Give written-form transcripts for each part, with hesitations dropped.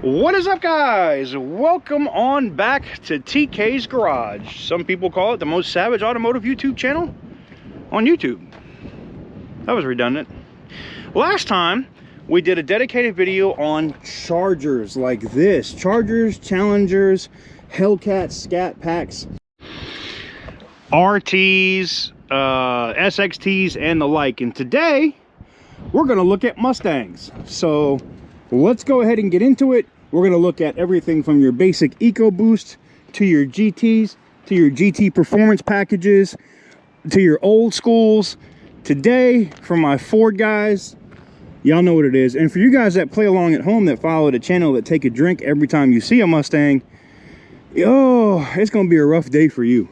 What is up, guys? Welcome on back to TK's Garage. Some people call it the most savage automotive YouTube channel on YouTube. That was redundant. Last time we did a dedicated video on Chargers like this. Chargers, Challengers, Hellcats, Scat Packs, RTs, SXTs, and the like. And today we're going to look at Mustangs. So let's go ahead and get into it. We're going to look at everything from your basic EcoBoost to your GTs, to your GT performance packages, to your old schools. Today, for my Ford guys, y'all know what it is. And for you guys that play along at home, that follow the channel, that take a drink every time you see a Mustang, oh, it's going to be a rough day for you.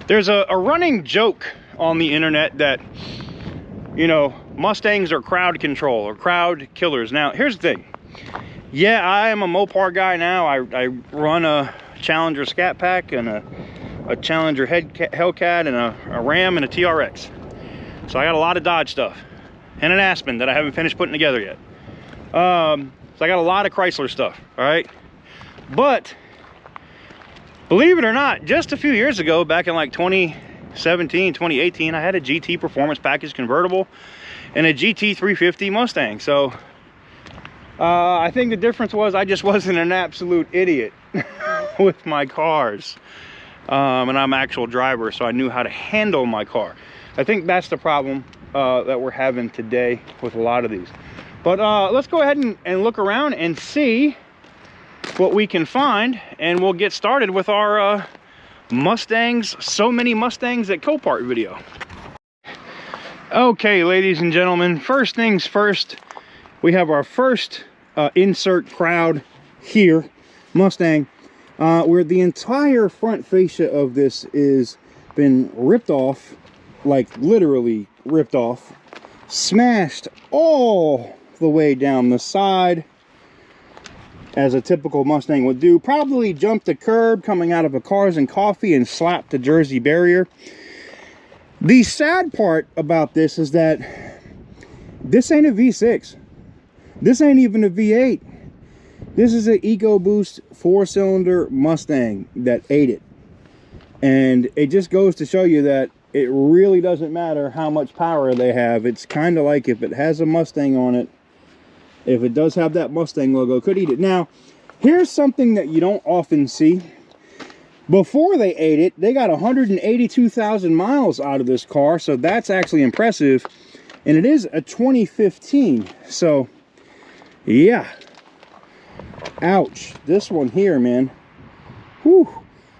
There's a running joke on the internet that, you know, Mustangs are crowd control or crowd killers. Now, here's the thing. Yeah, I am a Mopar guy now. I run a Challenger Scat Pack and a Challenger Hellcat and a Ram and a TRX. So I got a lot of Dodge stuff. And an Aspen that I haven't finished putting together yet. So I got a lot of Chrysler stuff, all right? But believe it or not, just a few years ago, back in like 2017, 2018, I had a GT Performance Package convertible and a GT 350 Mustang. So I think the difference was I just wasn't an absolute idiot with my cars. And I'm an actual driver, so I knew how to handle my car. I think that's the problem that we're having today with a lot of these. But let's go ahead and look around and see what we can find, and we'll get started with our Mustangs, so many Mustangs at Copart video. Okay, ladies and gentlemen, first things first, we have our first insert crowd here, Mustang, where the entire front fascia of this is been ripped off, like literally ripped off, smashed all the way down the side, as a typical Mustang would do. Probably jumped the curb coming out of a Cars and Coffee and slapped the Jersey barrier. The sad part about this is that this ain't a V6. This ain't even a V8. This is an EcoBoost 4-cylinder Mustang that ate it. And it just goes to show you that it really doesn't matter how much power they have. It's kind of like if it has a Mustang on it, if it does have that Mustang logo, could eat it. Now, here's something that you don't often see. Before they ate it, they got 182,000 miles out of this car, so that's actually impressive. And it is a 2015, so yeah. Ouch. This one here, man. Whew.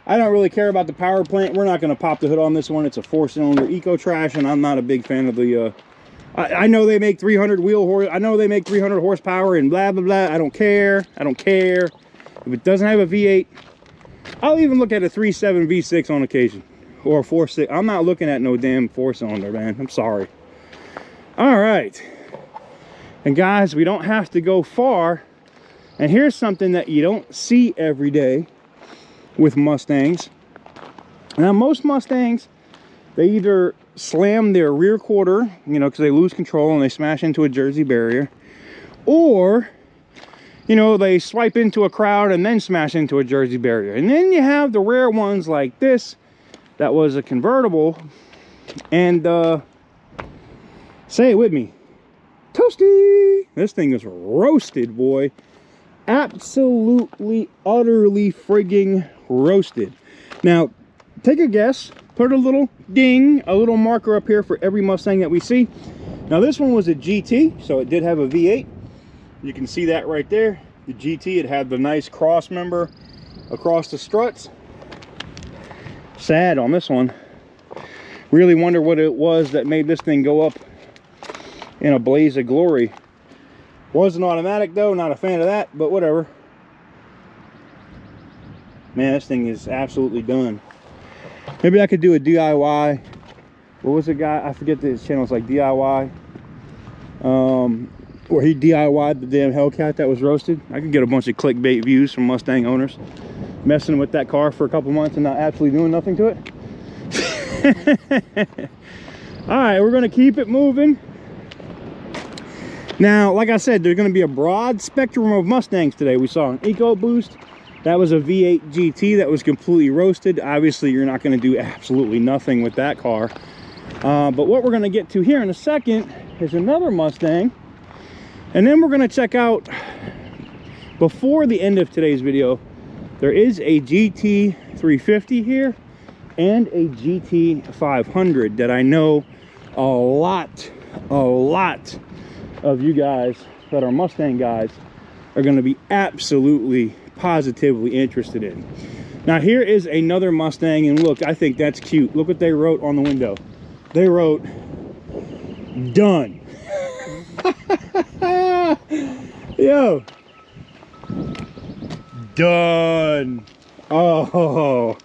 I don't really care about the power plant. We're not going to pop the hood on this one. It's a 4-cylinder Eco Trash, and I'm not a big fan of the I know they make 300 wheel horse. I know they make 300 horsepower and blah blah blah. I don't care. I don't care. If it doesn't have a V8, I'll even look at a 3.7 V6 on occasion, or a 4.6. I'm not looking at no damn 4-cylinder, man. I'm sorry. All right, and guys, we don't have to go far. And here's something that you don't see every day with Mustangs. Now, most Mustangs, they either slam their rear quarter, you know, because they lose control and they smash into a Jersey barrier, or, you know, they swipe into a crowd and then smash into a Jersey barrier. And then you have the rare ones like this that was a convertible, and say it with me, toasty. This thing is roasted, boy. Absolutely, utterly frigging roasted. Now, take a guess. Put a little ding, a little marker up here for every Mustang that we see. Now, this one was a GT, so it did have a V8. You can see that right there. The GT, it had the nice cross member across the struts. Sad on this one. Really wonder what it was that made this thing go up in a blaze of glory. Wasn't automatic though, not a fan of that, but whatever. Man, this thing is absolutely done. Maybe I could do a DIY. What was the guy? I forget his channel. It's like DIY where he DIY'd the damn Hellcat that was roasted. I could get a bunch of clickbait views from Mustang owners messing with that car for a couple months and not absolutely doing nothing to it. All right, we're gonna keep it moving. Now, like I said, there's gonna be a broad spectrum of Mustangs today. We saw an EcoBoost. That was a V8 GT that was completely roasted. Obviously, you're not gonna do absolutely nothing with that car. But what we're gonna get to here in a second is another Mustang. And then we're gonna check out, before the end of today's video, there is a GT 350 here and a GT 500 that I know a lot of you guys that are Mustang guys are gonna be absolutely, positively interested in. Now here is another Mustang, and look, I think that's cute. Look what they wrote on the window. They wrote, "Done." Yo, done. Oh,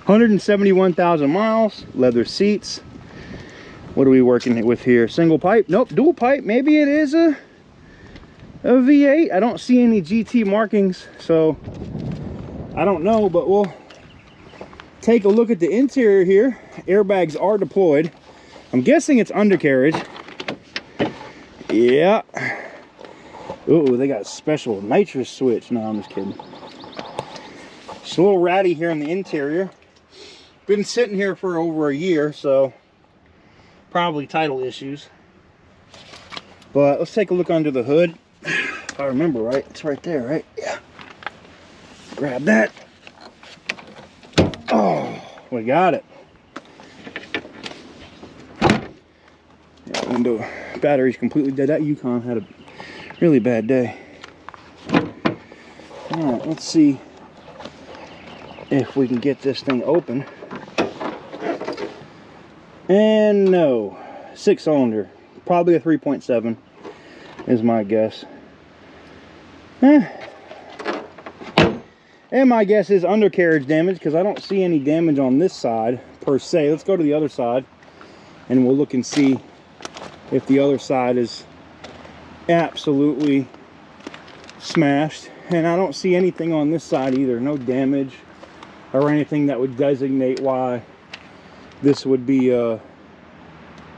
171,000 miles, leather seats. What are we working with here? Single pipe? Nope, dual pipe. Maybe it is a V8. I don't see any GT markings, so I don't know, but we'll take a look at the interior here. Airbags are deployed. I'm guessing it's undercarriage. Yeah. Ooh, they got a special nitrous switch. No, I'm just kidding. It's a little ratty here in the interior. Been sitting here for over a year, so probably title issues. But let's take a look under the hood. If I remember right, it's right there, right? Yeah. Grab that. Oh, we got it. Yeah, window battery's completely dead. That Yukon had a really bad day. All right, let's see if we can get this thing open. And no, 6-cylinder, probably a 3.7 is my guess. And my guess is undercarriage damage, because I don't see any damage on this side per se. Let's go to the other side and we'll look and see if the other side is absolutely smashed. And I don't see anything on this side either, no damage or anything that would designate why this would be you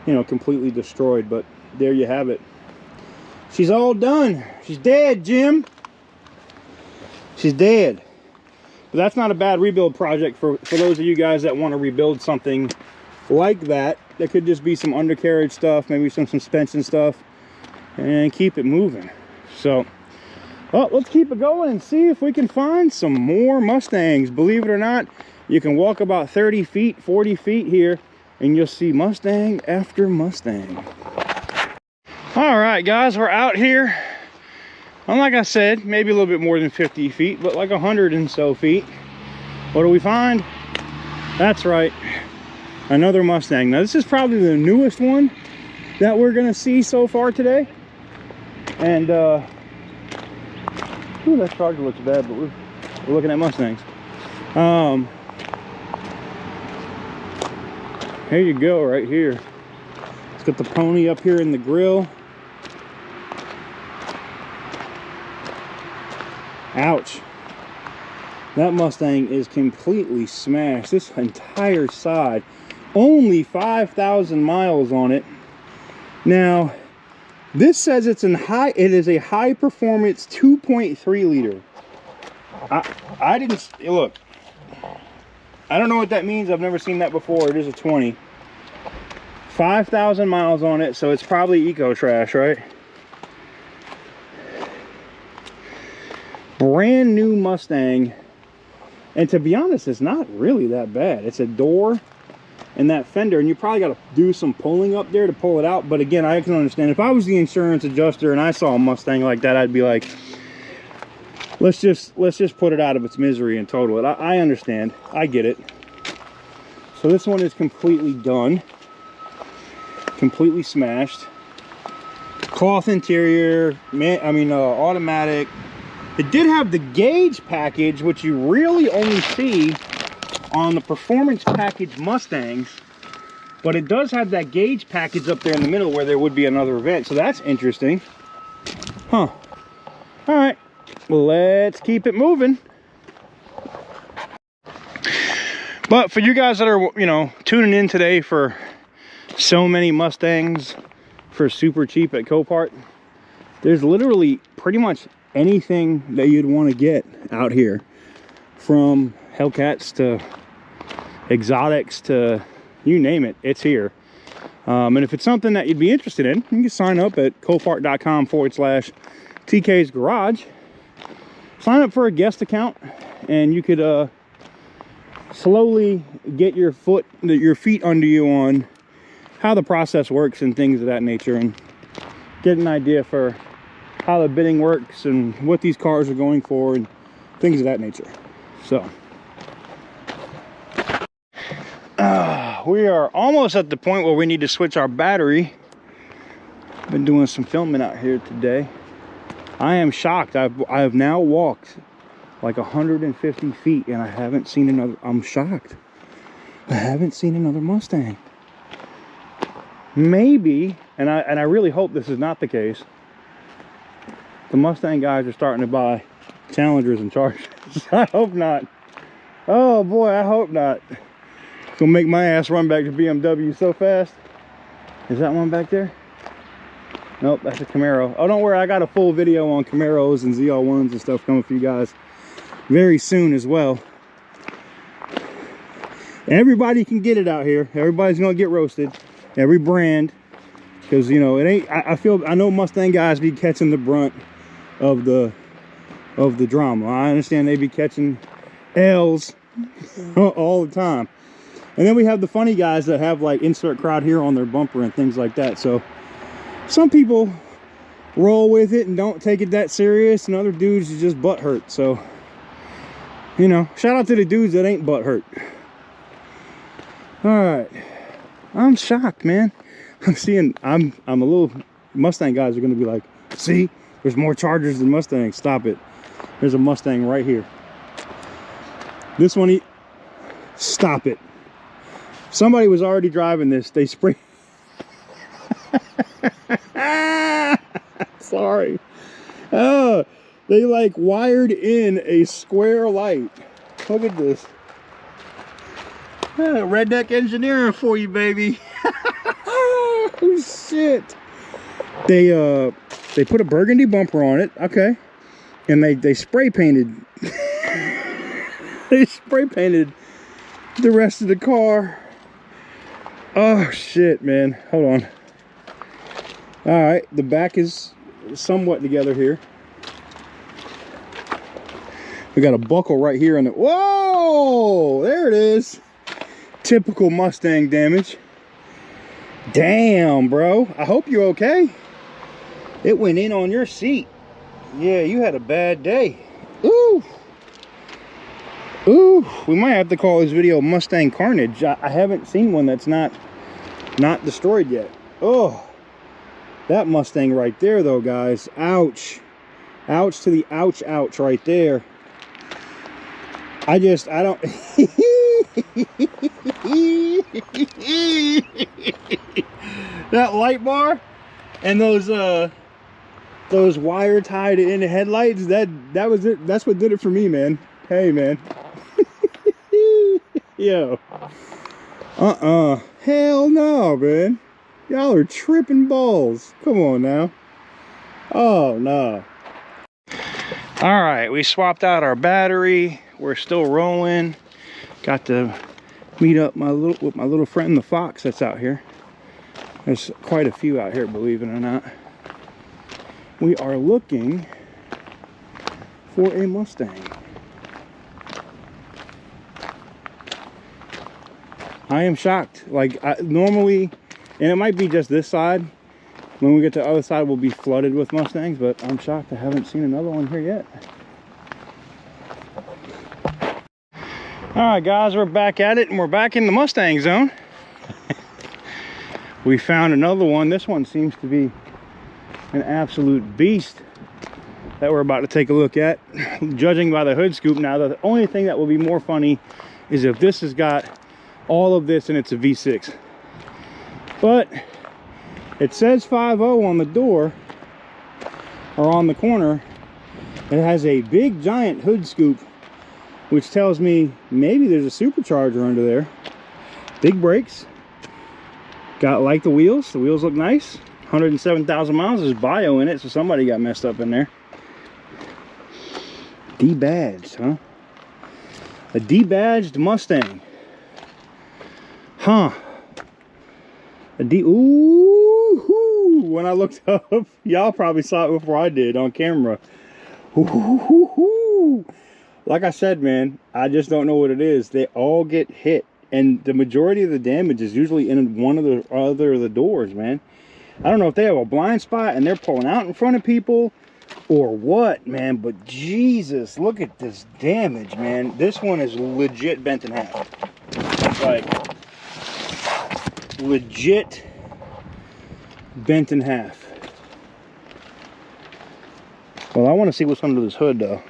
know, completely destroyed. But there you have it. She's all done. She's dead, Jim. She's dead. But that's not a bad rebuild project for those of you guys that want to rebuild something like that. There could just be some undercarriage stuff, maybe some suspension stuff, and keep it moving. So, well, let's keep it going and see if we can find some more Mustangs. Believe it or not, you can walk about 30 feet, 40 feet here, and you'll see Mustang after Mustang. All right, guys, we're out here. And like I said, maybe a little bit more than 50 feet, but like 100 and so feet. What do we find? That's right, another Mustang. Now, this is probably the newest one that we're gonna see so far today. And, ooh, that Charger looks bad, but we're looking at Mustangs. Here you go, right here. It's got the pony up here in the grill. Ouch. That Mustang is completely smashed. This entire side. Only 5,000 miles on it. Now, this says it is a high performance 2.3 liter. I didn't look. I don't know what that means. I've never seen that before. It is a 20. 5,000 miles on it, so it's probably eco trash, right? Brand new Mustang. And to be honest, it's not really that bad. It's a door and that fender, and you probably got to do some pulling up there to pull it out. But again, I can understand. If I was the insurance adjuster and I saw a Mustang like that, I'd be like, let's just put it out of its misery and total it. I understand. I get it. So this one is completely done. Completely smashed. Cloth interior, automatic. It did have the gauge package, which you really only see on the performance package Mustangs. But it does have that gauge package up there in the middle where there would be another vent, so that's interesting. Huh. All right, well, let's keep it moving. But for you guys that are, you know, tuning in today for so many Mustangs for super cheap at Copart, there's literally pretty much anything that you'd want to get out here, from Hellcats to exotics to you name it, it's here. And if it's something that you'd be interested in, you can sign up at copart.com/TK's Garage. Sign up for a guest account, and you could slowly get your feet under you on how the process works and things of that nature, and get an idea for how the bidding works and what these cars are going for and things of that nature. So we are almost at the point where we need to switch our battery. Been doing some filming out here today. I am shocked. I have now walked like 150 feet and I haven't seen another. I'm shocked. I haven't seen another Mustang. Maybe, and I really hope this is not the case, the Mustang guys are starting to buy Challengers and Chargers. I hope not. Oh boy, I hope not. It's gonna make my ass run back to BMW so fast. Is that one back there? Nope, that's a Camaro. Oh, don't worry, I got a full video on Camaros and ZR1s and stuff coming for you guys very soon as well. Everybody can get it out here. Everybody's gonna get roasted. Every brand, because you know it ain't. I know Mustang guys be catching the brunt of the drama. I understand they be catching L's all the time. And then we have the funny guys that have like insert crowd here on their bumper and things like that. So some people roll with it and don't take it that serious, and other dudes are just butthurt. So, you know, shout out to the dudes that ain't butthurt. All right, I'm shocked, man. I'm a little, Mustang guys are gonna be like, see, there's more Chargers than Mustangs. Stop it. There's a Mustang right here. This one, stop it. Somebody was already driving this. They sprayed. Sorry. Oh, they like wired in a square light. Look at this. Redneck engineering for you, baby. Oh shit. They put a burgundy bumper on it. Okay. And they spray painted. They spray painted the rest of the car. Oh shit, man. Hold on. All right, the back is somewhat together here. We got a buckle right here on the, whoa, there it is. Typical Mustang damage. Damn, bro. I hope you're okay. It went in on your seat. Yeah, you had a bad day. Ooh. Ooh, we might have to call this video Mustang Carnage. I haven't seen one that's not destroyed yet. Oh, that Mustang right there though, guys. Ouch. Ouch to the ouch ouch right there. I don't that light bar and those wire tied in the headlights, that was it. That's what did it for me, man. Hey, man. Yo. Hell no, man. Y'all are tripping balls. Come on now. Oh no. All right, we swapped out our battery. We're still rolling. Got to meet up with my little friend the Fox that's out here. There's quite a few out here, believe it or not. We are looking for a Mustang. I am shocked. Like, normally, and it might be just this side. When we get to the other side, we'll be flooded with Mustangs, but I'm shocked I haven't seen another one here yet. All right, guys, we're back at it, and we're back in the Mustang zone. We found another one. This one seems to be an absolute beast that we're about to take a look at. Judging by the hood scoop now, the only thing that will be more funny is if this has got all of this and it's a V6. But it says 50 on the door, or on the corner. It has a big giant hood scoop, which tells me maybe there's a supercharger under there. Big brakes. Got like the wheels. The wheels look nice. 107,000 miles. There's bio in it, so somebody got messed up in there. Debadged, huh? A debadged Mustang. Huh. Ooh, when I looked up, y'all probably saw it before I did on camera. Ooh. Like I said, man, I just don't know what it is. They all get hit, and the majority of the damage is usually in one of the other of the doors, man. I don't know if they have a blind spot and they're pulling out in front of people or what, man, but Jesus, look at this damage, man. This one is legit bent in half. Like, legit bent in half. Well, I want to see what's under this hood though,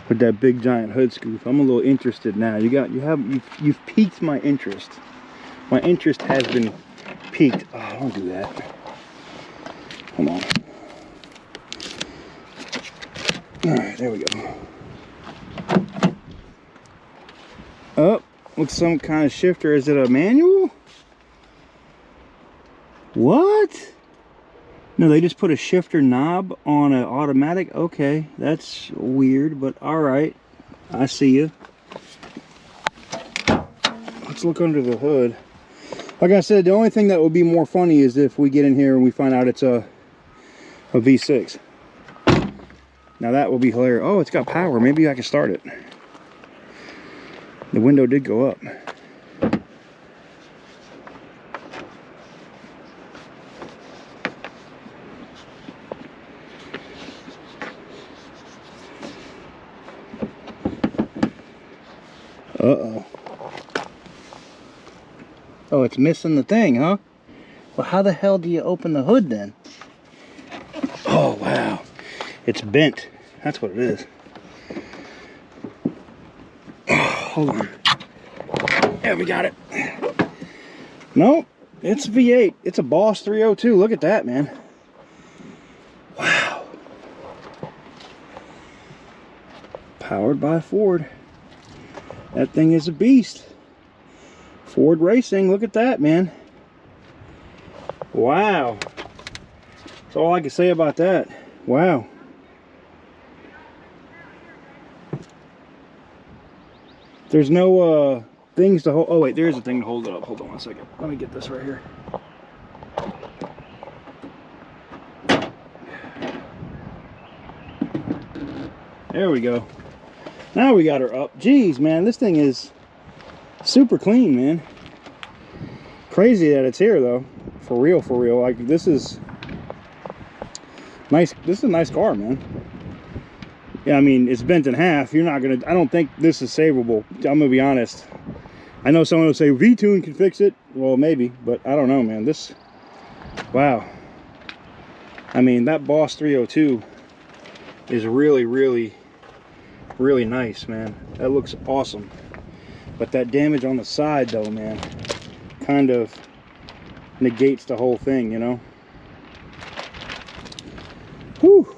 with that big giant hood scoop. I'm a little interested now. You've piqued my interest. My interest has been piqued. Oh, don't do that. Come on. All right, there we go. Oh, looks some kind of shifter. Is it a manual? What? No, they just put a shifter knob on an automatic. Okay, that's weird, but all right. I see you. Let's look under the hood. Like I said, the only thing that would be more funny is if we get in here and we find out it's a V6. Now that will be hilarious. Oh, it's got power. Maybe I can start it. The window did go up. Uh-oh. Oh, it's missing the thing, huh? Well, how the hell do you open the hood then? Oh, wow. It's bent. That's what it is. Oh, hold on. Yeah, we got it. Nope. It's a V8. It's a Boss 302. Look at that, man. Wow. Powered by Ford. That thing is a beast. Ford Racing. Look at that, man. Wow. That's all I can say about that. Wow. There's no things to hold. Oh wait, there's a thing to hold it up. Hold on one second. Let me get this right here. There we go. Now we got her up. Jeez, man, this thing is super clean, man. Crazy that it's here though. For real, for real. Like, this is nice. This is a nice car, man. Yeah, I mean, it's bent in half. You're not gonna, I don't think this is savable. I'm gonna be honest. I know someone will say V-Tune can fix it. Well, maybe, but I don't know, man. This, wow. I mean, that Boss 302 is really, really, really nice, man. That looks awesome. But that damage on the side though, man, kind of negates the whole thing, you know. Whew.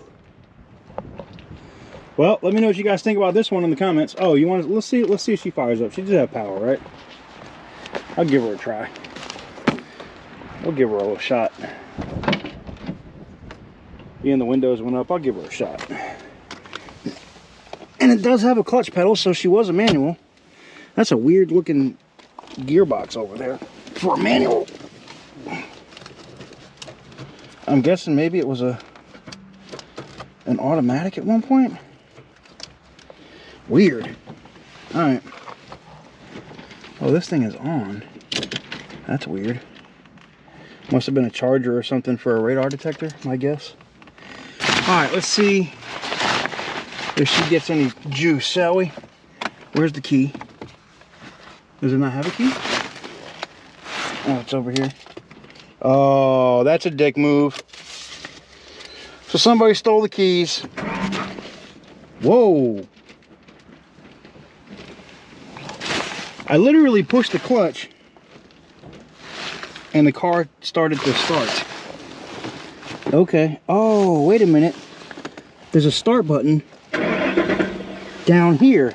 Well, let me know what you guys think about this one in the comments. Oh, you want to, let's see if she fires up. She does have power, right? I'll give her a try. We'll give her a little shot. Being the windows went up, I'll give her a shot. And it does have a clutch pedal, so she was a manual. That's a weird looking gearbox over there for a manual. I'm guessing maybe it was an automatic at one point. Weird. Alright. Oh, this thing is on. That's weird. Must have been a charger or something for a radar detector, my guess. Alright, let's see if she gets any juice, shall we? Where's the key? Does it not have a key? Oh, it's over here. Oh, that's a dick move. So somebody stole the keys. Whoa. I literally pushed the clutch and the car started to start. Okay. Oh, wait a minute. There's a start button down here.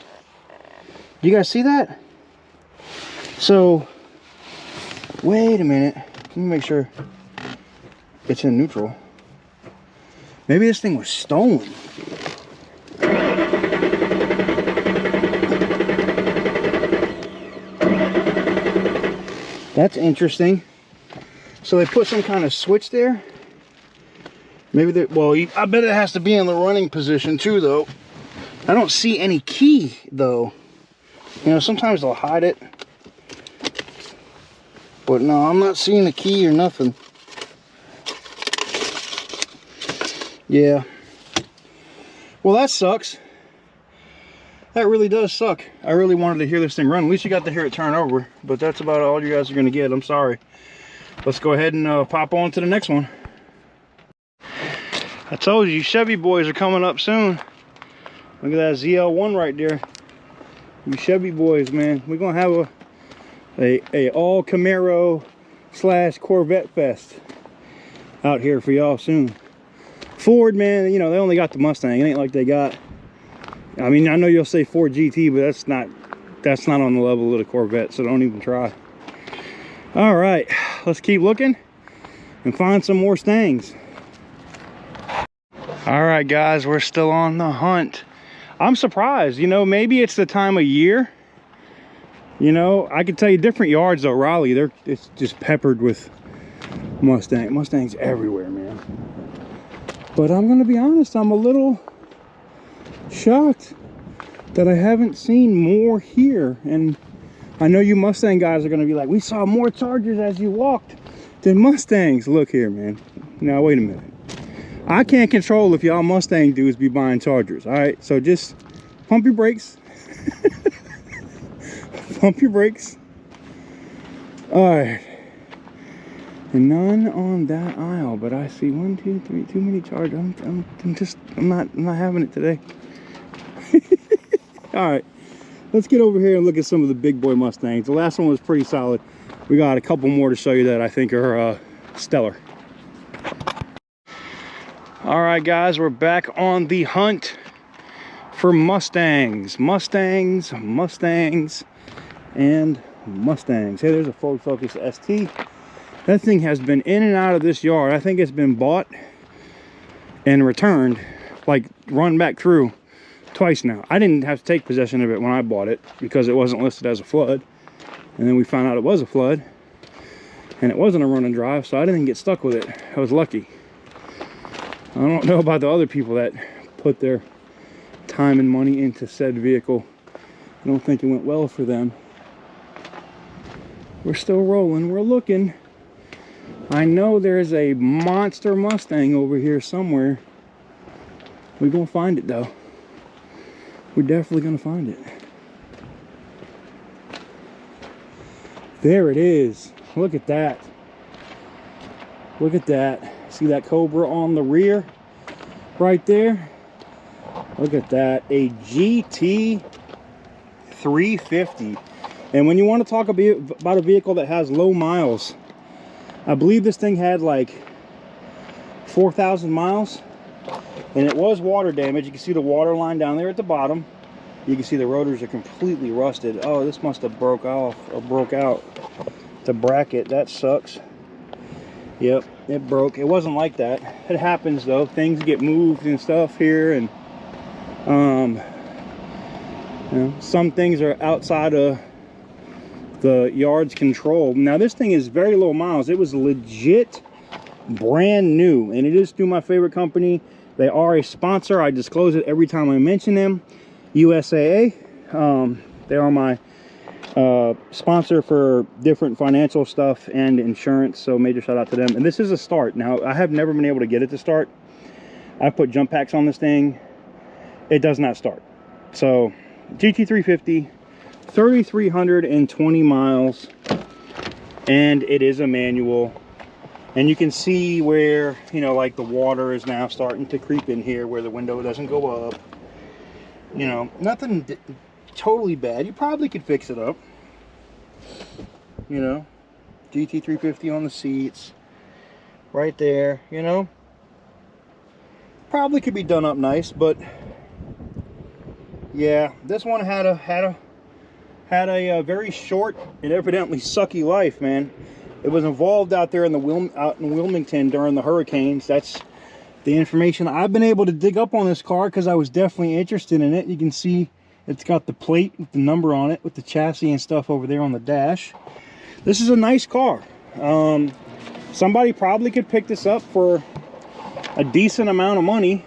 Do you guys see that? So, wait a minute. Let me make sure it's in neutral. Maybe this thing was stolen. That's interesting. So they put some kind of switch there. Maybe they, well, I bet it has to be in the running position too, though. I don't see any key, though. You know, sometimes they'll hide it. But no, I'm not seeing a key or nothing. Yeah. Well, that sucks. That really does suck. I really wanted to hear this thing run. At least you got to hear it turn over. But that's about all you guys are going to get. I'm sorry. Let's go ahead and pop on to the next one. I told you, Chevy boys are coming up soon. Look at that ZL1 right there. You Chevy boys, man. We're going to have a all Camaro / Corvette fest out here for y'all soon. Ford, man, you know, they only got the Mustang. It ain't like they got, I mean, I know you'll say Ford GT, but that's not on the level of the Corvette, so don't even try. All right, let's keep looking and find some more Stangs. All right, guys, we're still on the hunt. I'm surprised, you know, maybe it's the time of year. You know, I can tell you different yards though. Raleigh, it's just peppered with Mustangs everywhere, man. But I'm gonna be honest, I'm a little shocked that I haven't seen more here. And I know you Mustang guys are gonna be like, we saw more Chargers as you walked than Mustangs. Look here, man. Now wait a minute. I can't control if y'all Mustang dudes be buying Chargers. All right, so just pump your brakes. Pump your brakes. All right. And none on that aisle, but I see 1, 2, 3, too many Chargers. I'm not having it today. All right, let's get over here and look at some of the big boy Mustangs. The last one was pretty solid. We got a couple more to show you that I think are stellar. All right, guys, we're back on the hunt for Mustangs, and Mustangs. Hey, there's a Ford Focus ST. That thing has been in and out of this yard. I think it's been bought and returned, like run back through twice now. I didn't have to take possession of it when I bought it because it wasn't listed as a flood. And then we found out it was a flood and it wasn't a run and drive, so I didn't get stuck with it. I was lucky. I don't know about the other people that put their time and money into said vehicle. I don't think it went well for them. We're still rolling, we're looking. I know there's a monster Mustang over here somewhere. We're gonna find it though. We're definitely gonna find it. There it is. Look at that. Look at that. See that Cobra on the rear right there? Look at that. A GT 350. And when you want to talk about a vehicle that has low miles, I believe this thing had like 4,000 miles. And it was water damage. You can see the water line down there at the bottom. You can see the rotors are completely rusted. Oh, this must have broke off or broke out. The bracket, that sucks. Yep, it broke. It wasn't like that. It happens though. Things get moved and stuff here, and you know, some things are outside of the yard's control. Now this thing is very low miles. It was legit brand new, and it is through my favorite company. They are a sponsor. I disclose it every time I mention them. USAA. They are my sponsor for different financial stuff and insurance, so major shout out to them. And this is a start. Now I have never been able to get it to start. I put jump packs on this thing. It does not start. So GT350, 3,320 miles, and it is a manual. And you can see where, you know, like the water is now starting to creep in here where the window doesn't go up. You know, nothing totally bad. You probably could fix it up, you know. GT350 on the seats. Right there, you know. Probably could be done up nice, but yeah, this one had a very short and evidently sucky life, man. It was involved out there in out in Wilmington during the hurricanes. That's the information I've been able to dig up on this car because I was definitely interested in it. You can see it's got the plate with the number on it with the chassis and stuff over there on the dash. This is a nice car. Somebody probably could pick this up for a decent amount of money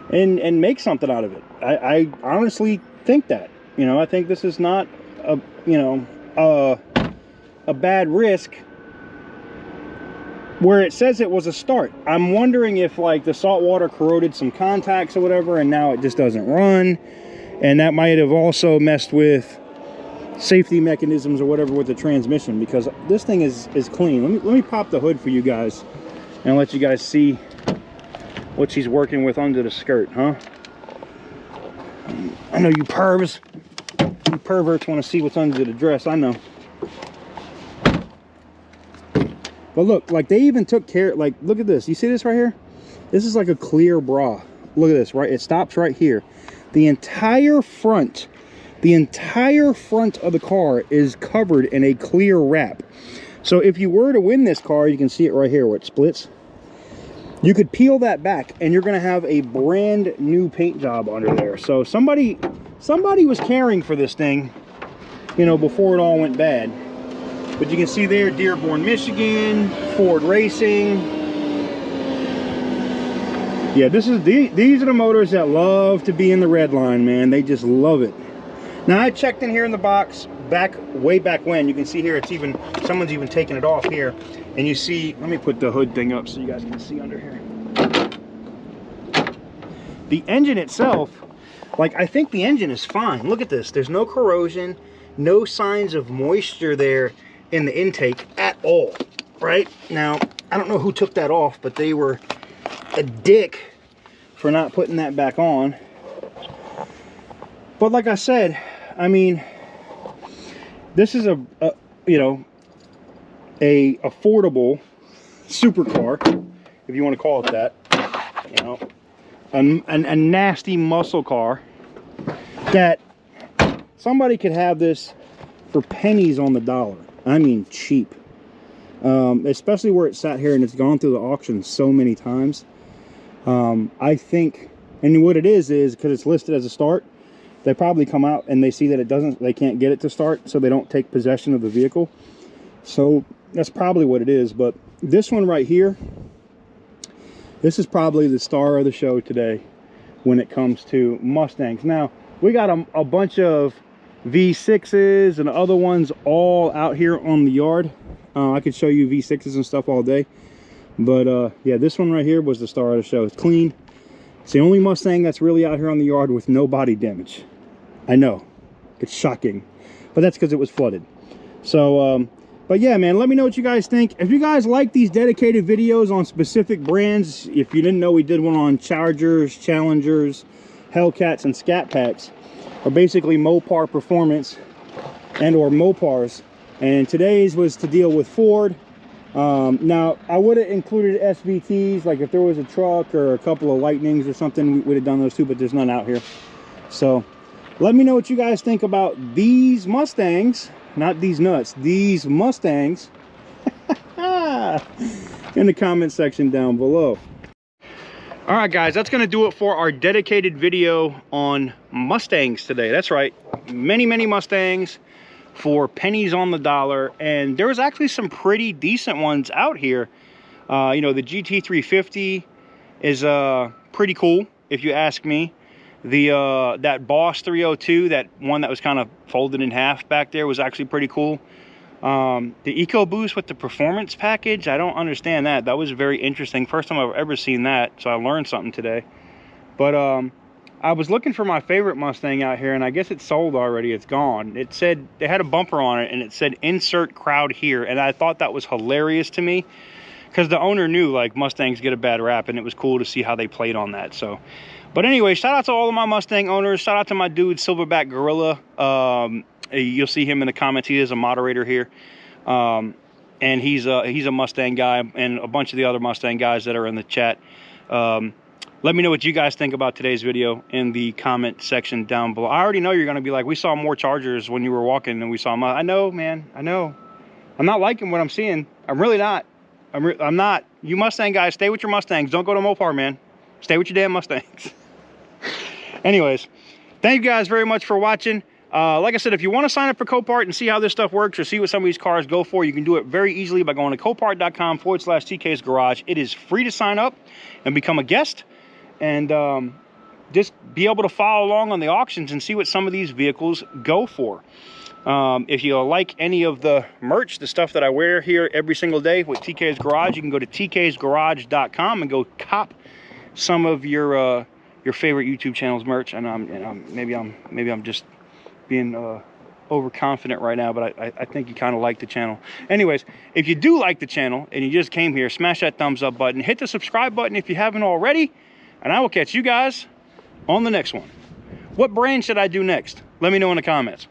and make something out of it. I honestly think that, you know, I think this is not a, you know, a bad risk where it says it was a start. I'm wondering if like the salt water corroded some contacts or whatever and now it just doesn't run, and that might have also messed with safety mechanisms or whatever with the transmission, because this thing is clean. Let me pop the hood for you guys and let you guys see what she's working with under the skirt, huh? I know you perverts want to see what's under the dress, I know. But look, like they even took care, like look at this. You see this right here? This is like a clear bra. Look at this, right? It stops right here. The entire front of the car is covered in a clear wrap. So if you were to win this car, you can see it right here where it splits. You could peel that back and you're gonna have a brand new paint job under there. So somebody was caring for this thing, you know, before it all went bad. But you can see there, Dearborn, Michigan, Ford Racing. Yeah, these are the motors that love to be in the red line, man. They just love it. Now I checked in here in the box way back when. You can see here, someone's even taken it off here. And you see, let me put the hood thing up so you guys can see under here. The engine itself, like I think the engine is fine. Look at this, there's no corrosion, no signs of moisture there in the intake at all, right? Now, I don't know who took that off, but they were a dick for not putting that back on. But like I said, I mean, this is a you know, a affordable supercar, if you want to call it that, you know, a nasty muscle car that somebody could have this for pennies on the dollar. I mean cheap, especially where it sat here and it's gone through the auction so many times. I think, and what it is because it's listed as a start, they probably come out and they see that they can't get it to start, so they don't take possession of the vehicle. So that's probably what it is. But this one right here, this is probably the star of the show today when it comes to Mustangs. Now we got a bunch of V6s and other ones all out here on the yard. I could show you V6s and stuff all day, but yeah, this one right here was the star of the show. It's clean. It's the only Mustang that's really out here on the yard with no body damage. I know, it's shocking, but that's because it was flooded. So but yeah, man, let me know what you guys think. If you guys like these dedicated videos on specific brands, if you didn't know, we did one on Chargers, Challengers, Hellcats, and Scat Packs, or basically Mopar Performance and or Mopars. And today's was to deal with Ford. Now I would have included SVTs, like if there was a truck or a couple of Lightnings or something, we would have done those too, but there's none out here. So let me know what you guys think about these Mustangs, not these nuts, these Mustangs in the comment section down below. All right, guys, that's gonna do it for our dedicated video on Mustangs today. That's right, many Mustangs for pennies on the dollar, and there was actually some pretty decent ones out here. You know, the GT350 is pretty cool, if you ask me. The that Boss 302, that one that was kind of folded in half back there, was actually pretty cool. The EcoBoost with the performance package, I don't understand that. That was very interesting. First time I've ever seen that, so I learned something today. But I was looking for my favorite Mustang out here, and I guess it's sold already. It's gone. It said, they had a bumper on it, and it said insert crowd here, and I thought that was hilarious to me, because the owner knew like Mustangs get a bad rap, and it was cool to see how they played on that. So, but anyway, shout out to all of my Mustang owners. Shout out to my dude Silverback Gorilla. You'll see him in the comments. He is a moderator here. and he's a Mustang guy, and a bunch of the other Mustang guys that are in the chat. Let me know what you guys think about today's video in the comment section down below. I already know you're going to be like, we saw more Chargers when you were walking than we saw them. I know, man. I know. I'm not liking what I'm seeing. I'm really not. I'm not. You Mustang guys, stay with your Mustangs. Don't go to Mopar, man. Stay with your damn Mustangs. Anyways, thank you guys very much for watching. Like I said, if you want to sign up for Copart and see how this stuff works or see what some of these cars go for, you can do it very easily by going to copart.com/TK's Garage. It is free to sign up and become a guest, and just be able to follow along on the auctions and see what some of these vehicles go for. If you like any of the merch, the stuff that I wear here every single day with TK's Garage, you can go to tk'sgarage.com and go cop some of your favorite YouTube channel's merch. And maybe I'm just being overconfident right now, but I think you kind of like the channel. Anyways, if you do like the channel and you just came here, smash that thumbs up button, hit the subscribe button if you haven't already, and I will catch you guys on the next one. What brand should I do next? Let me know in the comments.